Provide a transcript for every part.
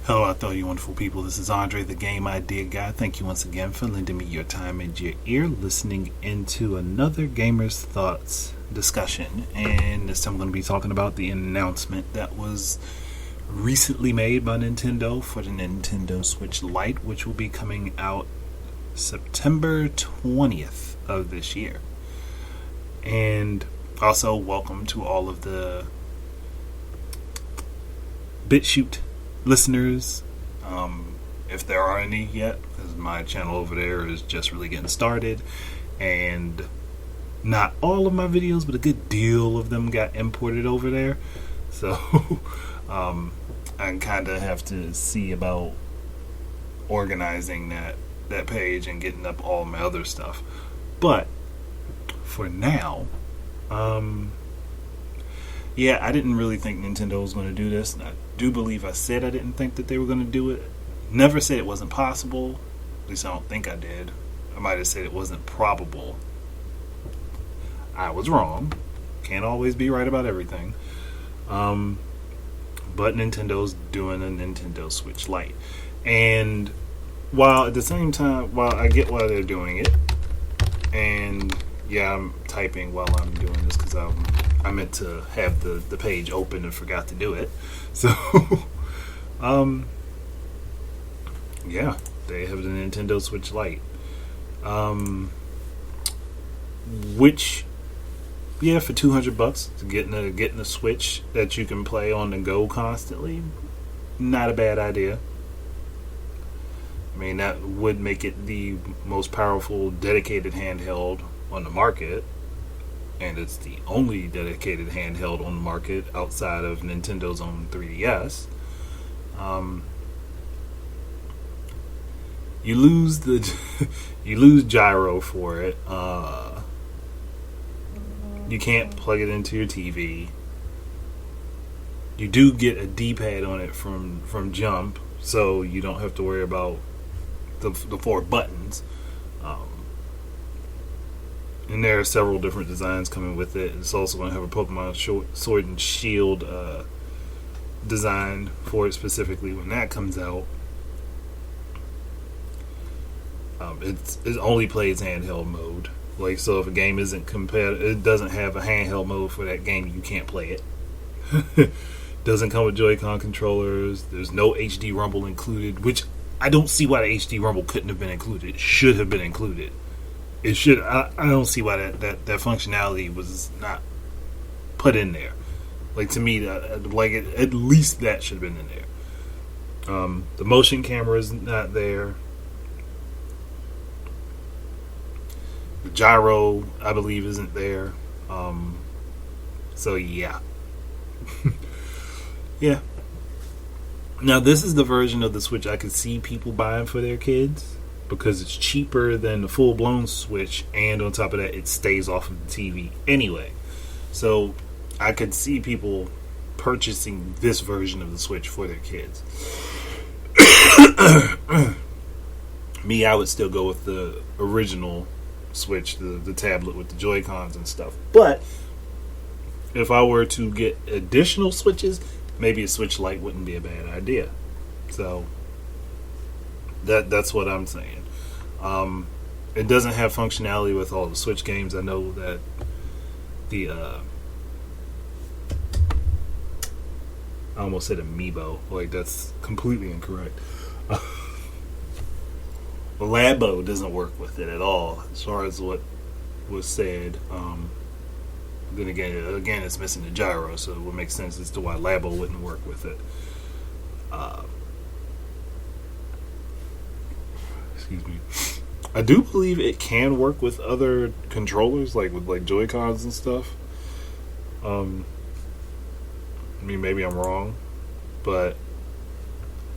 Hello out there, you wonderful people. This is Andre, the Game Idea Guy. Thank you once again for lending me your time and your ear, listening into another Gamer's Thoughts discussion. And this time I'm going to be talking about the announcement that was recently made by Nintendo for the Nintendo Switch Lite, which will be coming out September 20th of this year. And also, welcome to all of the BitChute listeners, if there are any yet, because my channel over there is just really getting started, and not all of my videos, but a good deal of them got imported over there. So I kind of have to see about organizing that page and getting up all my other stuff. But for now, yeah, I didn't really think Nintendo was going to do this. I do believe I said I didn't think that they were going to do it. Never said it wasn't possible. At least I don't think I did. I might have said it wasn't probable. I was wrong. Can't always be right about everything. But Nintendo's doing a Nintendo Switch Lite. And while at the same time, while I get why they're doing it, and yeah, I'm typing while I'm doing this because I meant to have the page open and forgot to do it. So, yeah, they have the Nintendo Switch Lite. Which, yeah, for $200 getting a Switch that you can play on the go constantly, not a bad idea. I mean, that would make it the most powerful dedicated handheld on the market. And it's the only dedicated handheld on the market outside of Nintendo's own 3DS. You lose gyro for it. You can't plug it into your TV. You do get a D-pad on it from Jump, so you don't have to worry about the 4 buttons. And there are several different designs coming with it. It's also going to have a Pokemon Sword and Shield design for it specifically when that comes out. It only plays handheld mode. Like, so if a game isn't it doesn't have a handheld mode for that game, you can't play it. Doesn't come with Joy-Con controllers. There's no HD Rumble included, which I don't see why the HD Rumble couldn't have been included. It should have been included. It should. I don't see why that functionality was not put in there. Like, to me, at least that should have been in there. The motion camera is not there. The gyro, I believe, isn't there. So yeah, yeah. Now, this is the version of the Switch I could see people buying for their kids, because it's cheaper than the full-blown Switch, and on top of that, it stays off of the TV anyway. So I could see people purchasing this version of the Switch for their kids. Me, I would still go with the original Switch, the tablet with the Joy-Cons and stuff. But if I were to get additional Switches, maybe a Switch Lite wouldn't be a bad idea. So that's what I'm saying. It doesn't have functionality with all the Switch games. I know that the I almost said Amiibo. Like, that's completely incorrect. Labo doesn't work with it at all, as far as what was said. Then again, it's missing the gyro, so it would make sense as to why Labo wouldn't work with it. Excuse me. I do believe it can work with other controllers, like with Joy-Cons and stuff. I mean, maybe I'm wrong, but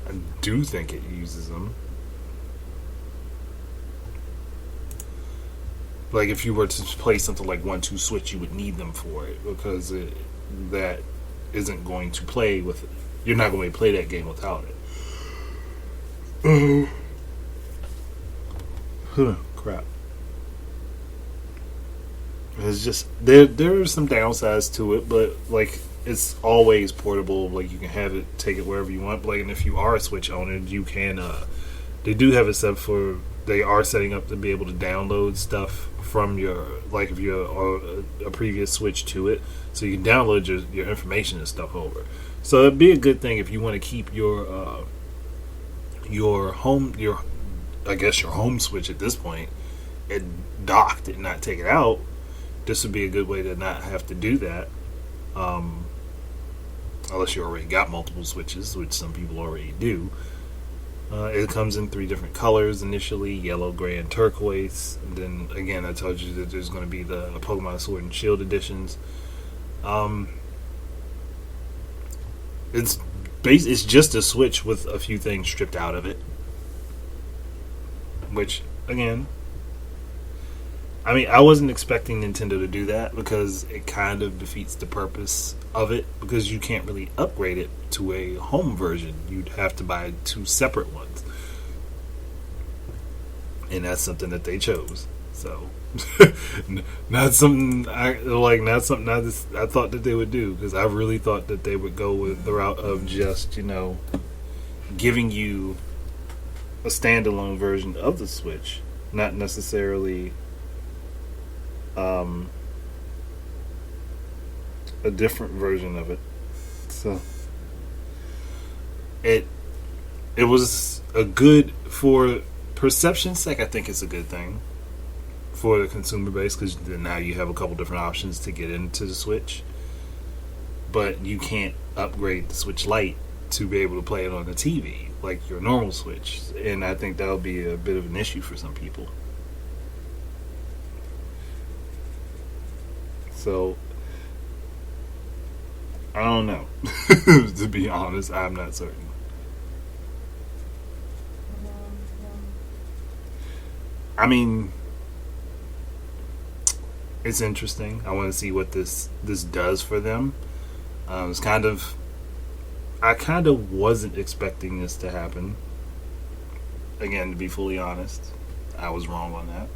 I do think it uses them. Like, if you were to play something like 1-2 Switch, you would need them for it, because that isn't going to play with it. You're not going to play that game without it. Crap. It's just there are some downsides to it, but like it's always portable. Like you can have it, take it wherever you want. Like, and if you are a Switch owner, you can. They do have it set for. They are setting up to be able to download stuff from your, like if you're a previous Switch to it, so you can download your information and stuff over. So it'd be a good thing if you want to keep your home I guess your home Switch at this point and docked and not take it out. This would be a good way to not have to do that. Unless you already got multiple Switches, which some people already do. It comes in 3 different colors initially: yellow, gray, and turquoise. And then again, I told you that there's going to be the Pokemon Sword and Shield editions. It's just a Switch with a few things stripped out of it. Which, again, I mean, I wasn't expecting Nintendo to do that because it kind of defeats the purpose of it, because you can't really upgrade it to a home version. You'd have to buy 2 separate ones. And that's something that they chose. So, not something I thought that they would do, because I really thought that they would go with the route of just, giving you a standalone version of the Switch, not necessarily a different version of it. So it was a good, for perception's sake, I think it's a good thing for the consumer base, because now you have a couple different options to get into the Switch, but you can't upgrade the Switch Lite to be able to play it on the TV like your normal Switch, and I think that'll be a bit of an issue for some people. So I don't know. To be honest, I'm not certain. I mean, it's interesting. I want to see what this does for them. It's I kind of wasn't expecting this to happen. Again, to be fully honest, I was wrong on that.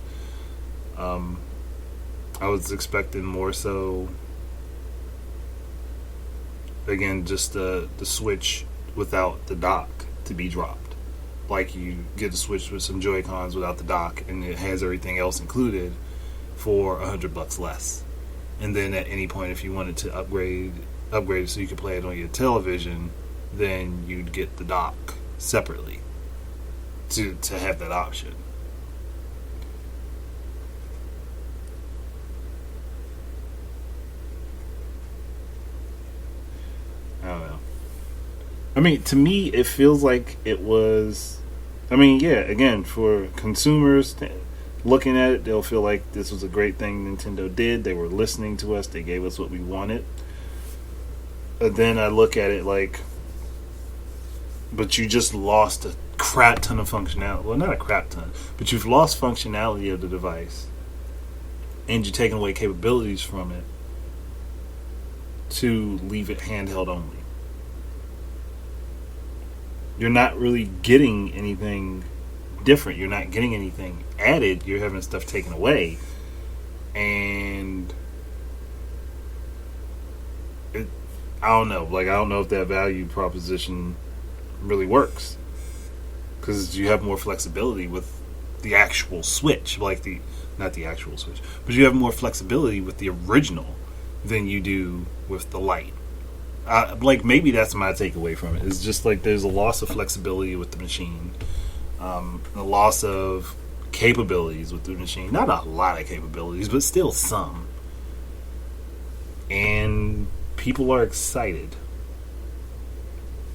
I was expecting more so, again, just the Switch without the dock to be dropped. Like, you get the Switch with some Joy-Cons without the dock, and it has everything else included for $100 less. And then at any point, if you wanted to upgrade it so you could play it on your television, then you'd get the dock separately to have that option. I don't know. I mean, to me, it feels like it was. I mean, yeah, again, for consumers looking at it, they'll feel like this was a great thing Nintendo did. They were listening to us. They gave us what we wanted. But then I look at it like, but you just lost a crap ton of functionality. Well, not a crap ton, but you've lost functionality of the device, and you're taking away capabilities from it to leave it handheld only. You're not really getting anything different. You're not getting anything added. You're having stuff taken away, and I don't know. Like, I don't know if that value proposition really works, because you have more flexibility with the actual Switch, not the actual Switch, but you have more flexibility with the original than you do with the Lite. Like, maybe that's my takeaway from it. It's just like there's a loss of flexibility with the machine, a loss of capabilities with the machine. Not a lot of capabilities, but still some. And people are excited.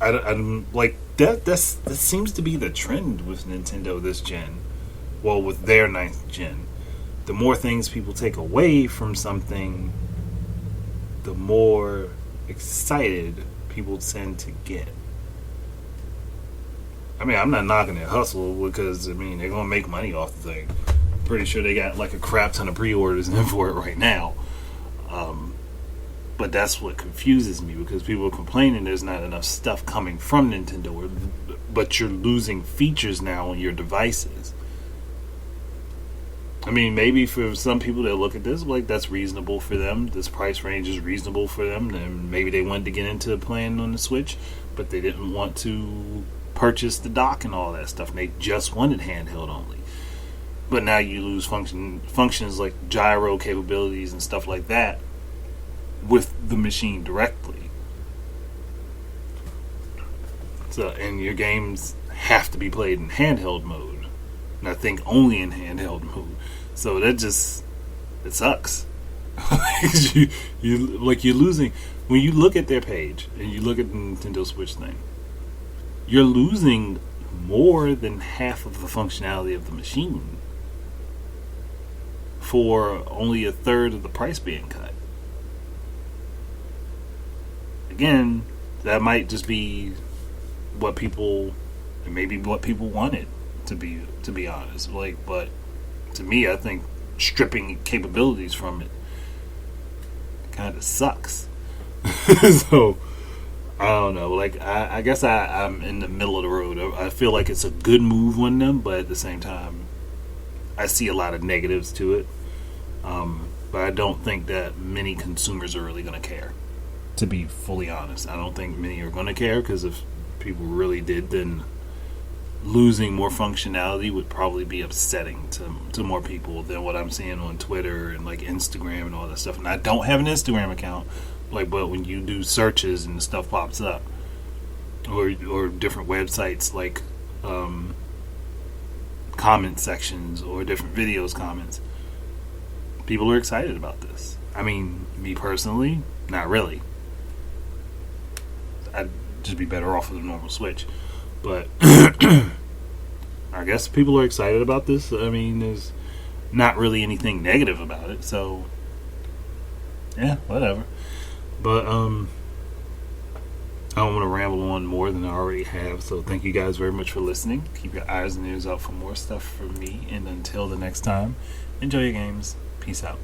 I'm like that. That seems to be the trend with Nintendo this gen. Well, with their 9th gen, the more things people take away from something, the more excited people tend to get. I mean, I'm not knocking their hustle, because, I mean, they're gonna make money off the thing. Pretty sure they got like a crap ton of pre-orders in for it right now. But that's what confuses me, because people are complaining there's not enough stuff coming from Nintendo, but you're losing features now on your devices. I mean, maybe for some people that look at this, like, that's reasonable for them. This price range is reasonable for them. And maybe they wanted to get into playing on the Switch, but they didn't want to purchase the dock and all that stuff. And they just wanted handheld only. But now you lose functions like gyro capabilities and stuff like that with the machine directly. So, and your games have to be played in handheld mode. And I think only in handheld mode. So that just, it sucks. You're losing. When you look at their page and you look at the Nintendo Switch thing, you're losing more than half of the functionality of the machine for only a third of the price being cut. Again, that might just be what people, maybe what people wanted to be honest. Like, but to me, I think stripping capabilities from it kind of sucks. So I don't know. Like, I guess I'm in the middle of the road. I feel like it's a good move on them, but at the same time, I see a lot of negatives to it. But I don't think that many consumers are really going to care. To be fully honest, I don't think many are going to care, because if people really did, then losing more functionality would probably be upsetting to more people than what I'm seeing on Twitter and like Instagram and all that stuff. And I don't have an Instagram account, like, but when you do searches and the stuff pops up, or different websites like comment sections or different videos comments, people are excited about this. I mean, me personally, not really. I'd just be better off with a normal Switch. But I guess people are excited about this. I mean, there's not really anything negative about it. So, yeah, whatever. But I don't want to ramble on more than I already have. So thank you guys very much for listening. Keep your eyes and ears out for more stuff from me. And until the next time, enjoy your games. Peace out.